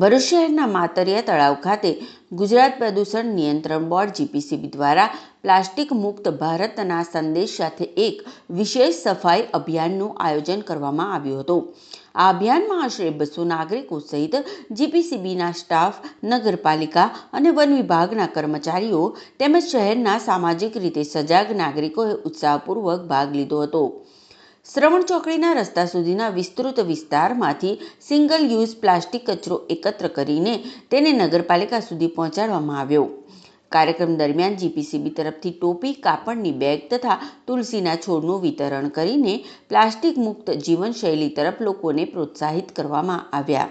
ભરૂચ શહેરના માતરિયા તળાવ ખાતે ગુજરાત પ્રદૂષણ નિયંત્રણ બોર્ડ જીપીસીબી દ્વારા પ્લાસ્ટિક મુક્ત ભારતના સંદેશ સાથે એક વિશેષ સફાઈ અભિયાનનું આયોજન કરવામાં આવ્યું હતું। આ અભિયાનમાં આશરે 200 નાગરિકો સહિત જીપીસીબીના સ્ટાફ, નગરપાલિકા અને વન વિભાગના કર્મચારીઓ તેમજ શહેરના સામાજિક રીતે સજાગ નાગરિકોએ ઉત્સાહપૂર્વક ભાગ લીધો હતો। શ્રવણ ચોકડીના રસ્તા સુધીના વિસ્તૃત વિસ્તારમાંથી સિંગલ યુઝ પ્લાસ્ટિક કચરો એકત્ર કરીને તેને નગરપાલિકા સુધી પહોંચાડવામાં આવ્યો। કાર્યક્રમ દરમિયાન જીપીસીબી તરફથી ટોપી, કાપડની બેગ તથા તુલસીના છોડનું વિતરણ કરીને પ્લાસ્ટિક મુક્ત જીવનશૈલી તરફ લોકોને પ્રોત્સાહિત કરવામાં આવ્યા।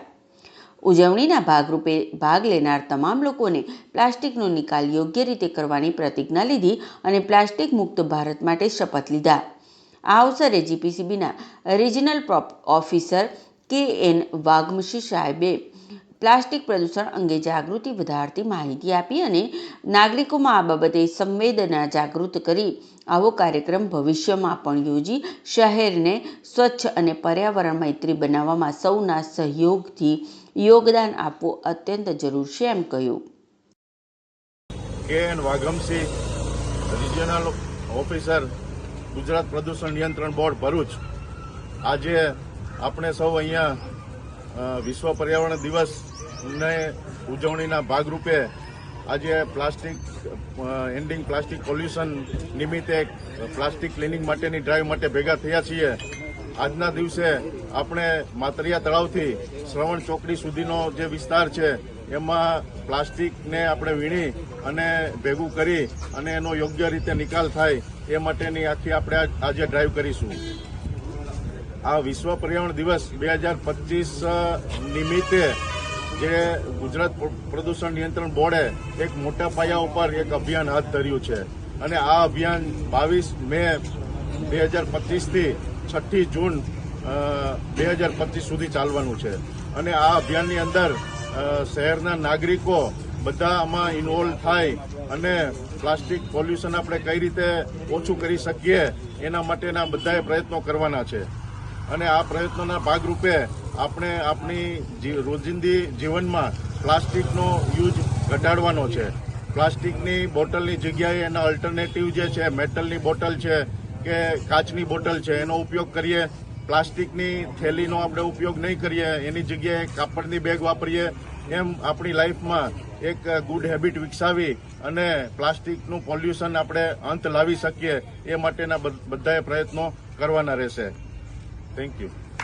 ઉજવણીના ભાગરૂપે ભાગ લેનાર તમામ લોકોને પ્લાસ્ટિકનો નિકાલ યોગ્ય રીતે કરવાની પ્રતિજ્ઞા લીધી અને પ્લાસ્ટિક મુક્ત ભારત માટે શપથ લીધા। આ અવસરે જીપીસીબીના રિજનલ ઓફિસર કે.એન. વાઘમશી સાહેબે પ્લાસ્ટિક પ્રદૂષણ અંગે જાગૃતિ વધારતી માહિતી આપી અને નાગરિકોમાં આ બાબતે સંવેદના જાગૃત કરી આવો કાર્યક્રમ ભવિષ્યમાં પણ યોજી શહેરને સ્વચ્છ અને પર્યાવરણ મૈત્રી બનાવવામાં સૌના સહયોગથી યોગદાન આપવું અત્યંત જરૂર છે એમ કહ્યું। કે.એન. વાઘમશી, રિજનલ ઓફિસર, ગુજરાત પ્રદૂષણ નિયંત્રણ બોર્ડ ભરૂચ। આજે આપણે સૌ અહીંયા વિશ્વ પર્યાવરણ દિવસને ઉજવણીના ભાગરૂપે આજે એન્ડિંગ પ્લાસ્ટિક પોલ્યુશન નિમિત્તે પ્લાસ્ટિક ક્લિનિંગ માટેની ડ્રાઈવ માટે ભેગા થયા છીએ। આજના દિવસે આપણે માતરિયા તળાવથી શ્રવણ ચોકડી સુધીનો જે વિસ્તાર છે એમાં પ્લાસ્ટિકને આપણે વીણી અને ભેગું કરી અને એનો યોગ્ય રીતે નિકાલ થાય એ માટેની આખી આપણે આજે ડ્રાઈવ કરીશું। આ વિશ્વ પર્યાવરણ દિવસ 2025 નિમિત્તે જે ગુજરાત પ્રદૂષણ નિયંત્રણ બોર્ડે એક મોટા પાયા ઉપર એક અભિયાન હાથ ધર્યું છે અને આ અભિયાન 22 મે 2025થી 6 જૂન 2025 સુધી ચાલવાનું છે અને આ અભિયાનની અંદર શહેરના નાગરિકો બધા આમાં ઇન્વોલ્વ થાય અને પ્લાસ્ટિક પોલ્યુશન આપણે કઈ રીતે ઓછું કરી શકીએ એના માટેના બધાએ પ્રયત્નો કરવાના છે અને આ પ્રયત્નોના ભાગરૂપે આપણે આપણી રોજિંદી જીવનમાં પ્લાસ્ટિકનો યુઝ ઘટાડવાનો છે। પ્લાસ્ટિકની બોટલની જગ્યાએ એના અલ્ટરનેટિવ જે છે મેટલની બોટલ છે કે કાચની બોટલ છે એનો ઉપયોગ કરીએ। પ્લાસ્ટિકની થેલીનો આપણે ઉપયોગ નહીં કરીએ, એની જગ્યાએ કાપડની બેગ વાપરીએ। એમ આપણી લાઈફમાં એક ગુડ હેબિટ વિકસાવી અને પ્લાસ્ટિકનું પોલ્યુશન આપણે અંત લાવી શકીએ એ માટેના બધાએ પ્રયત્નો કરવાના રહેશે। Thank you.